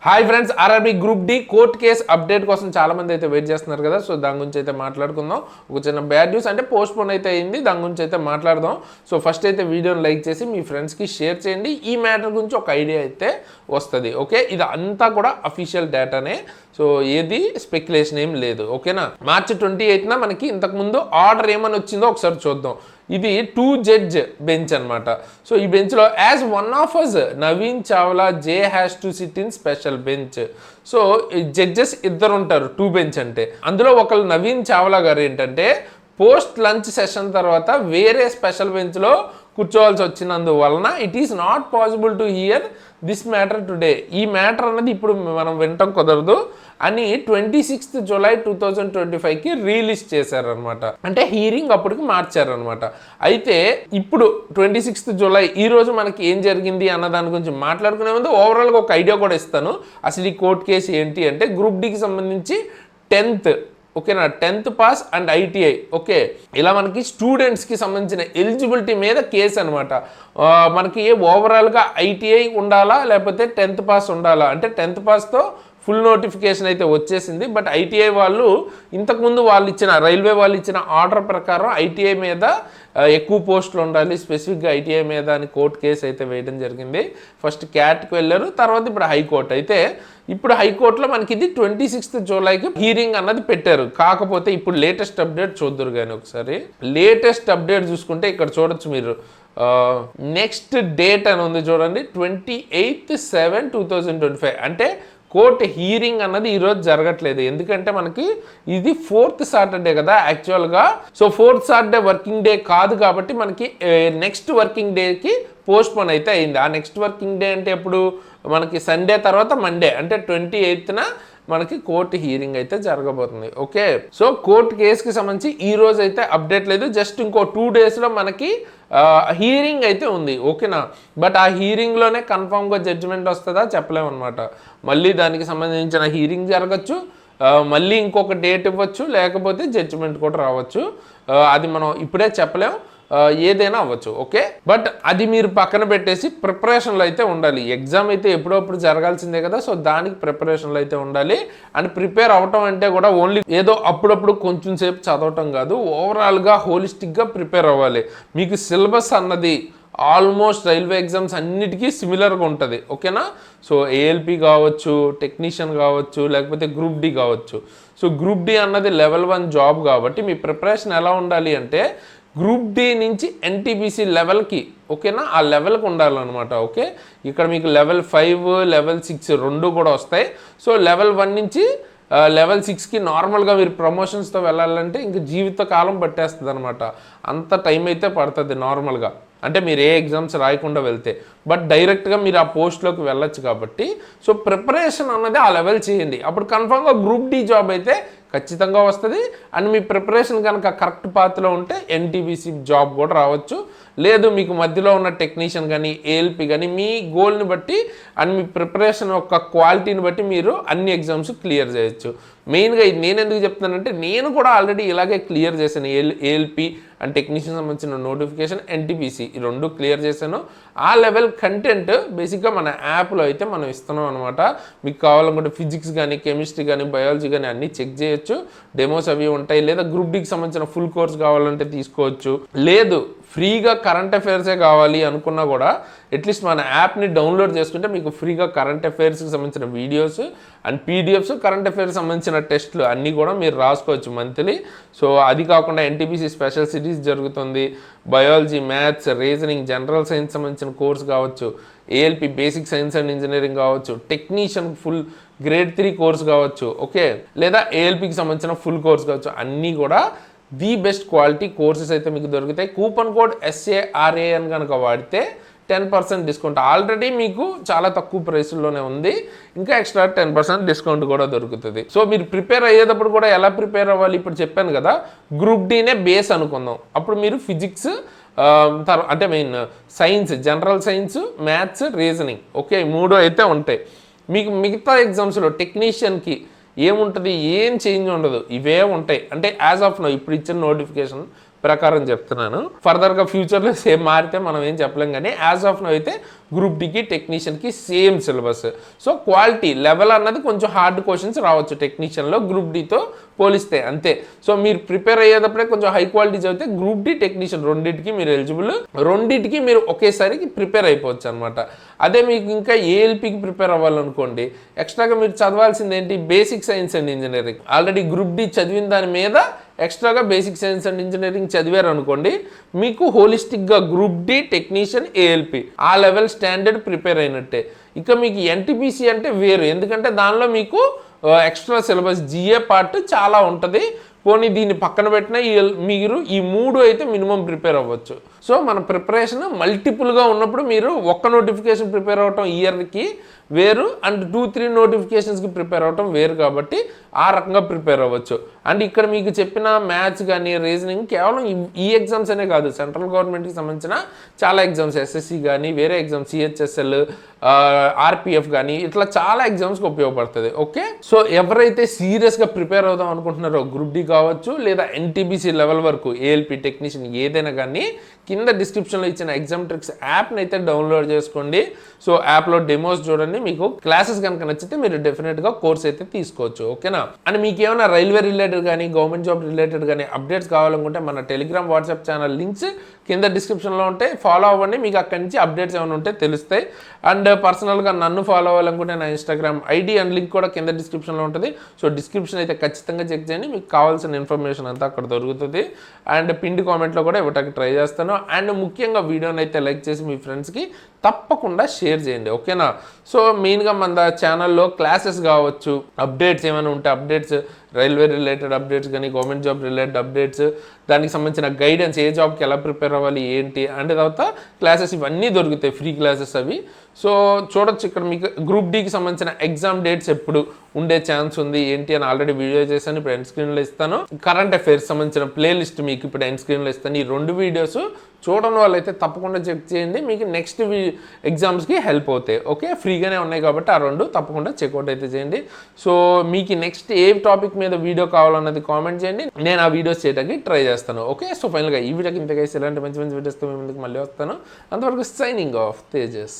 Hi friends, RRB group D court case update కోసం చాలా మంది అయితే వెయిట్ చేస్తున్నారు కదా. సో దాని గురించి అయితే మాట్లాడుకుందాం. ఒక చిన్న బ్యాడ్ న్యూస్ అంటే పోస్ట్ పోన్ అయితే అయింది, దాని గురించి అయితే మాట్లాడదాం. సో ఫస్ట్ అయితే వీడియోని లైక్ చేసి మీ ఫ్రెండ్స్కి షేర్ చేయండి. ఈ మ్యాటర్ గురించి ఒక ఐడియా అయితే వస్తుంది. ఓకే, ఇది అంతా కూడా అఫీషియల్ డేటానే, సో ఏది స్పెక్యులేషన్ ఏం లేదు. ఓకేనా, మార్చి 28న మనకి ఇంతకుముందు ఆర్డర్ ఏమని వచ్చిందో ఒకసారి చూద్దాం. ఇది 2 జడ్జ్ బెంచ్ అనమాట. సో ఈ బెంచ్లో as one of us Naveen Chawla J has to sit in special bench. So judges ఇద్దరు ఉంటారు 2 బెంచ్ అంటే. అందులో ఒకళ్ళు నవీన్ చావ్లా గారు ఏంటంటే పోస్ట్ లంచ్ సెషన్ తర్వాత వేరే స్పెషల్ బెంచ్లో కూర్చోవాల్సి వచ్చినందువలన it is not possible to hear this matter today. ఈ మ్యాటర్ అన్నది ఇప్పుడు మనం వినటం కుదరదు అని 26 జూలై 2025కి రిలీజ్ చేశారనమాట. అంటే హీరింగ్ అప్పటికి మార్చారనమాట. అయితే ఇప్పుడు 26 జూలై ఈ రోజు మనకి ఏం జరిగింది అన్న దాని గురించి మాట్లాడుకునే ముందు ఓవరాల్గా ఒక ఐడియా కూడా ఇస్తాను. అసలు ఈ కోర్టు కేసు ఏంటి అంటే గ్రూప్ డికి సంబంధించి 10th, ఓకేనా, 10th pass and ITI. Okay, ఇలా మనకి స్టూడెంట్స్కి సంబంధించిన ఎలిజిబిలిటీ మీద కేసు అనమాట. మనకి ఓవరాల్గా ఐటీఐ ఉండాలా లేకపోతే 10th పాస్ ఉండాలా అంటే 10th పాస్తో ఫుల్ నోటిఫికేషన్ అయితే వచ్చేసింది. బట్ ఐటీఐ వాళ్ళు ఇంతకుముందు రైల్వే వాళ్ళు ఇచ్చిన ఆర్డర్ ప్రకారం ఐటీఐ మీద ఎక్కువ పోస్టులు ఉండాలి, స్పెసిఫిక్గా ఐటీఐ మీద అని కోర్టు కేసు అయితే వేయడం జరిగింది. ఫస్ట్ క్యాట్కి వెళ్ళారు, తర్వాత ఇప్పుడు హైకోర్టు. అయితే ఇప్పుడు హైకోర్టులో మనకి ఇది 26 జూలైకి హీరింగ్ అన్నది పెట్టారు. కాకపోతే ఇప్పుడు లేటెస్ట్ అప్డేట్ చూద్దరు కానీ ఒకసారి లేటెస్ట్ అప్డేట్ చూసుకుంటే ఇక్కడ చూడొచ్చు మీరు. నెక్స్ట్ డేట్ అని ఉంది చూడండి, 28/7/2025. అంటే కోర్టు హీరింగ్ అన్నది ఈరోజు జరగట్లేదు. ఎందుకంటే మనకి ఇది 4th సాటర్డే కదా యాక్చువల్గా. So 4th Saturday working day కాదు కాబట్టి మనకి నెక్స్ట్ వర్కింగ్ డేకి పోస్ట్ పోన్ అయితే అయింది. ఆ నెక్స్ట్ వర్కింగ్ డే అంటే ఎప్పుడు మనకి సండే తర్వాత మండే అంటే 28న మనకి కోర్టు హీరింగ్ అయితే జరగబోతుంది. ఓకే, సో కోర్టు కేసుకి సంబంధించి ఈ రోజు అయితే అప్డేట్ లేదు. జస్ట్ ఇంకో 2 డేస్లో మనకి హీరింగ్ అయితే ఉంది. ఓకేనా, బట్ ఆ హీరింగ్లోనే కన్ఫామ్గా జడ్జిమెంట్ వస్తుందా చెప్పలేము అనమాట. మళ్ళీ దానికి సంబంధించిన హీరింగ్ జరగచ్చు, మళ్ళీ ఇంకొక డేట్ ఇవ్వచ్చు, లేకపోతే జడ్జిమెంట్ కూడా రావచ్చు. అది మనం ఇప్పుడే చెప్పలేము, ఏదైనా అవ్వచ్చు. ఓకే, బట్ అది మీరు పక్కన పెట్టేసి ప్రిపరేషన్లో అయితే ఉండాలి. ఎగ్జామ్ అయితే ఎప్పుడప్పుడు జరగాల్సిందే కదా, సో దానికి ప్రిపరేషన్లో అయితే ఉండాలి. అండ్ ప్రిపేర్ అవ్వటం అంటే కూడా ఓన్లీ ఏదో అప్పుడప్పుడు కొంచెం సేపు చదవటం కాదు, ఓవరాల్గా హోలిస్టిక్గా ప్రిపేర్ అవ్వాలి. మీకు సిలబస్ అన్నది ఆల్మోస్ట్ రైల్వే ఎగ్జామ్స్ అన్నిటికీ సిమిలర్గా ఉంటుంది. ఓకేనా, సో ఏఎల్పి కావచ్చు, టెక్నీషియన్ కావచ్చు, లేకపోతే గ్రూప్ డి కావచ్చు. సో గ్రూప్ డి అన్నది లెవెల్ 1 జాబ్ కాబట్టి మీ ప్రిపరేషన్ ఎలా ఉండాలి అంటే గ్రూప్ డి నుంచి ఎన్టీపీసీ లెవెల్కి, ఓకేనా, ఆ లెవెల్కి ఉండాలన్నమాట. ఓకే, ఇక్కడ మీకు లెవెల్ 5, లెవెల్ 6 రెండు కూడా వస్తాయి. సో లెవెల్ 1 నుంచి లెవెల్ 6కి నార్మల్గా మీరు ప్రమోషన్స్తో వెళ్ళాలంటే ఇంక జీవితకాలం పట్టేస్తుంది అనమాట. అంత టైం అయితే పడుతుంది నార్మల్గా, అంటే మీరు ఏ ఎగ్జామ్స్ రాయకుండా వెళ్తే. బట్ డైరెక్ట్గా మీరు ఆ పోస్ట్లోకి వెళ్ళొచ్చు కాబట్టి సో ప్రిపరేషన్ అన్నది ఆ లెవెల్ చేయండి. అప్పుడు కన్ఫామ్గా గ్రూప్ డి జాబ్ అయితే ఖచ్చితంగా వస్తుంది. అండ్ మీ ప్రిపరేషన్ కనుక కరెక్ట్ పాత్రలో ఉంటే ఎన్టీపీసీ జాబ్ కూడా రావచ్చు. లేదు మీకు మధ్యలో ఉన్న టెక్నీషియన్ కానీ ఏఎల్పి కానీ మీ గోల్ని బట్టి అండ్ మీ ప్రిపరేషన్ యొక్క క్వాలిటీని బట్టి మీరు అన్ని ఎగ్జామ్స్ క్లియర్ చేయొచ్చు. మెయిన్గా ఇది నేను ఎందుకు చెప్తానంటే నేను కూడా ఆల్రెడీ ఇలాగే క్లియర్ చేశాను. ఏఎల్పి అండ్ టెక్నీషియన్ సంబంధించిన నోటిఫికేషన్, ఎన్టీపీసీ ఈ రెండు క్లియర్ చేశాను. ఆ లెవెల్ కంటెంట్ బేసిక్గా మన యాప్లో అయితే మనం ఇస్తున్నాం అనమాట. మీకు కావాలనుకుంటే ఫిజిక్స్ కానీ, కెమిస్ట్రీ కానీ, బయాలజీ కానీ అన్నీ చెక్ చేయొచ్చు. డెమోస్ అవి ఉంటాయి. లేదా గ్రూప్ డికి సంబంధించిన ఫుల్ కోర్స్ కావాలంటే తీసుకోవచ్చు. లేదు ఫ్రీగా కరెంట్ అఫైర్సే కావాలి అనుకున్నా కూడా అట్లీస్ట్ మన యాప్ని డౌన్లోడ్ చేసుకుంటే మీకు ఫ్రీగా కరెంట్ అఫైర్స్కి సంబంధించిన videos and PDFs, current affairs సంబంధించిన టెస్ట్లు అన్నీ కూడా మీరు రాసుకోవచ్చు మంత్లీ. సో అది కాకుండా ఎన్టీపీసీ స్పెషల్ సిరీస్ జరుగుతుంది. Biology, maths, reasoning, general science సంబంధించిన కోర్స్ కావచ్చు, ALP basic science and engineering కావచ్చు, టెక్నీషియన్ ఫుల్ గ్రేడ్ 3 కోర్స్ కావచ్చు, ఓకే, లేదా ఏఎల్పికి సంబంధించిన ఫుల్ కోర్స్ కావచ్చు. అన్నీ కూడా ది బెస్ట్ క్వాలిటీ కోర్సెస్ అయితే మీకు దొరుకుతాయి. కూపన్ కోడ్ SARAN కనుక వాడితే 10% డిస్కౌంట్ ఆల్రెడీ మీకు చాలా తక్కువ ప్రైస్లోనే ఉంది. ఇంకా ఎక్స్ట్రా 10% డిస్కౌంట్ కూడా దొరుకుతుంది. సో మీరు ప్రిపేర్ అయ్యేటప్పుడు కూడా ఎలా ప్రిపేర్ అవ్వాలి ఇప్పుడు చెప్పాను కదా. గ్రూప్ డీనే బేస్ అనుకుందాం. అప్పుడు మీరు ఫిజిక్స్ అంటే main science, general science, maths, reasoning, okay, 3 అయితే ఉంటాయి. మీకు మిగతా ఎగ్జామ్స్లో టెక్నీషియన్కి ఏముంటుంది, ఏం చేంజ్ ఉండదు, ఇవే ఉంటాయి. అంటే యాజ్ ఆఫ్ నో ఇప్పుడు ఇచ్చిన నోటిఫికేషన్ ప్రకారం చెప్తున్నాను. ఫర్దర్గా ఫ్యూచర్లో సేమ్ మారితే మనం ఏం చెప్పలేం, కానీ యాజ్ ఆఫ్ నో అయితే గ్రూప్ డికి టెక్నీషియన్కి same syllabus. So quality level అన్నది కొంచెం హార్డ్ క్వశ్చన్స్ రావచ్చు టెక్నీషియన్లో గ్రూప్ డితో పోలిస్తే, అంతే. సో మీరు ప్రిపేర్ అయ్యేటప్పుడే కొంచెం హై క్వాలిటీ చదివితే గ్రూప్ డి టెక్నీషియన్ రెండింటికి మీరు ఎలిజిబుల్, రెండింటికి మీరు ఒకేసారి ప్రిపేర్ అయిపోవచ్చు అనమాట. అదే మీకు ఇంకా ఏఎల్పికి ప్రిపేర్ అవ్వాలనుకోండి, ఎక్స్ట్రాగా మీరు చదవాల్సింది ఏంటి, basic science and engineering. Already group D చదివిన దాని మీద ఎక్స్ట్రాగా బేసిక్ సైన్స్ అండ్ ఇంజనీరింగ్ చదివారు అనుకోండి, మీకు హోలిస్టిక్గా గ్రూప్ డి టెక్నీషియన్ ఏఎల్పి ఆ లెవెల్ స్టాండర్డ్ ప్రిపేర్ అయినట్టే. ఇక మీకు ఎన్టీపీసీ అంటే వేరు, ఎందుకంటే దానిలో మీకు ఎక్స్ట్రా సిలబస్ జిఏ పార్ట్ చాలా ఉంటుంది. పోనీ దీన్ని పక్కన పెట్టినా మీరు ఈ 3 అయితే మినిమం ప్రిపేర్ అవ్వచ్చు. సో మన ప్రిపరేషన్ మల్టిపుల్గా ఉన్నప్పుడు మీరు ఒక్క నోటిఫికేషన్ ప్రిపేర్ అవ్వటం ఇయర్కి వేరు, అండ్ 2-3 నోటిఫికేషన్స్కి ప్రిపేర్ అవ్వటం వేరు, కాబట్టి ఆ రకంగా ప్రిపేర్ అవ్వచ్చు. అండ్ ఇక్కడ మీకు చెప్పిన మ్యాథ్స్ కానీ రీజనింగ్ కేవలం ఈ ఎగ్జామ్స్ అనే కాదు, సెంట్రల్ గవర్నమెంట్కి సంబంధించిన చాలా ఎగ్జామ్స్, ఎస్ఎస్సి కానీ వేరే ఎగ్జామ్స్, సిహెచ్ఎస్ఎల్, ఆర్పిఎఫ్ కానీ ఇట్లా చాలా ఎగ్జామ్స్కి ఉపయోగపడుతుంది. ఓకే, సో ఎవరైతే సీరియస్గా ప్రిపేర్ అవుదాం అనుకుంటున్నారో గ్రూప్ డి కావచ్చు లేదా ఎన్టీబీసీ లెవెల్ వరకు ఏఎల్పి టెక్నీషియన్ ఏదైనా కానీ, కింద డిస్క్రిప్షన్లో ఇచ్చిన ఎగ్జామ్ ట్రిక్స్ యాప్ని అయితే డౌన్లోడ్ చేసుకోండి. సో యాప్లో డెమోస్ చూడండి, మీకు క్లాసెస్ కనుక నచ్చితే మీరు డెఫినెట్గా కోర్స్ అయితే తీసుకోవచ్చు. ఓకేనా? అండ్ మీకు ఏమైనా రైల్వే రిలేటెడ్ కానీ గవర్నమెంట్ జాబ్ రిలేటెడ్ కానీ అప్డేట్స్ కావాలనుకుంటే మన టెలిగ్రామ్ వాట్సాప్ ఛానల్ లింక్స్ కింద డిస్క్రిప్షన్లో ఉంటాయి, ఫాలో అవ్వండి. మీకు అక్కడి నుంచి అప్డేట్స్ ఏమైనా ఉంటే తెలుస్తాయి. అండ్ పర్సనల్గా నన్ను ఫాలో అవ్వాలనుకుంటే నా ఇన్స్టాగ్రామ్ ఐడి అండ్ లింక్ కూడా కింద డిస్క్రిప్షన్లో ఉంటుంది. సో డిస్క్రిప్షన్ అయితే ఖచ్చితంగా చెక్ చేయండి, మీకు కావాల్సిన ఇన్ఫర్మేషన్ అంతా అక్కడ దొరుకుతుంది. అండ్ పిన్ కామెంట్లో కూడా ఇవ్వడానికి ట్రై చేస్తాను. అండ్ ముఖ్యంగా వీడియోని అయితే లైక్ చేసి మీ ఫ్రెండ్స్కి తప్పకుండా షేర్ చేయండి. ఓకేనా? సో మెయిన్గా మన ఛానల్లో క్లాసెస్ కావచ్చు, అప్డేట్స్ ఏమైనా ఉంటే అప్డేట్స్, రైల్వే రిలేటెడ్ అప్డేట్స్ కానీ గవర్నమెంట్ జాబ్ రిలేటెడ్ అప్డేట్స్, దానికి సంబంధించిన గైడెన్స్, ఏ జాబ్కి ఎలా ప్రిపేర్ అవ్వాలి ఏంటి అంటే తర్వాత క్లాసెస్ ఇవన్నీ దొరుకుతాయి, ఫ్రీ క్లాసెస్ అవి. సో చూడొచ్చు ఇక్కడ మీకు గ్రూప్ డికి సంబంధించిన ఎగ్జామ్ డేట్స్ ఎప్పుడు ఉండే ఛాన్స్ ఉంది ఏంటి అని ఆల్రెడీ వీడియో చేశాను, ఇప్పుడు ఎండ్ స్క్రీన్లో ఇస్తాను. కరెంట్ అఫైర్స్ సంబంధించిన ప్లేలిస్ట్ మీకు ఇప్పుడు ఎండ్ స్క్రీన్లో ఇస్తాను. ఈ 2 వీడియోస్ చూడడం వల్ల అయితే తప్పకుండా చెక్ చేయండి, మీకు నెక్స్ట్ ఎగ్జామ్స్కి హెల్ప్ అవుతాయి. ఓకే, ఫ్రీగానే ఉన్నాయి కాబట్టి ఆ 2 తప్పకుండా చెక్అవుట్ అయితే చేయండి. సో మీకు నెక్స్ట్ ఏ టాపిక్ మీద వీడియో కావాలన్నది కామెంట్ చేయండి, నేను ఆ వీడియోస్ చేయడానికి ట్రై చేస్తాను. ఓకే, సో ఫైనల్గా ఈ వీడియోకి ఇంతకైతే ఇలాంటి మంచి మంచి వీడియోస్తో మేము ముందుకు మళ్ళీ వస్తాను. అంతవరకు సైనింగ్ ఆఫ్ తేజస్.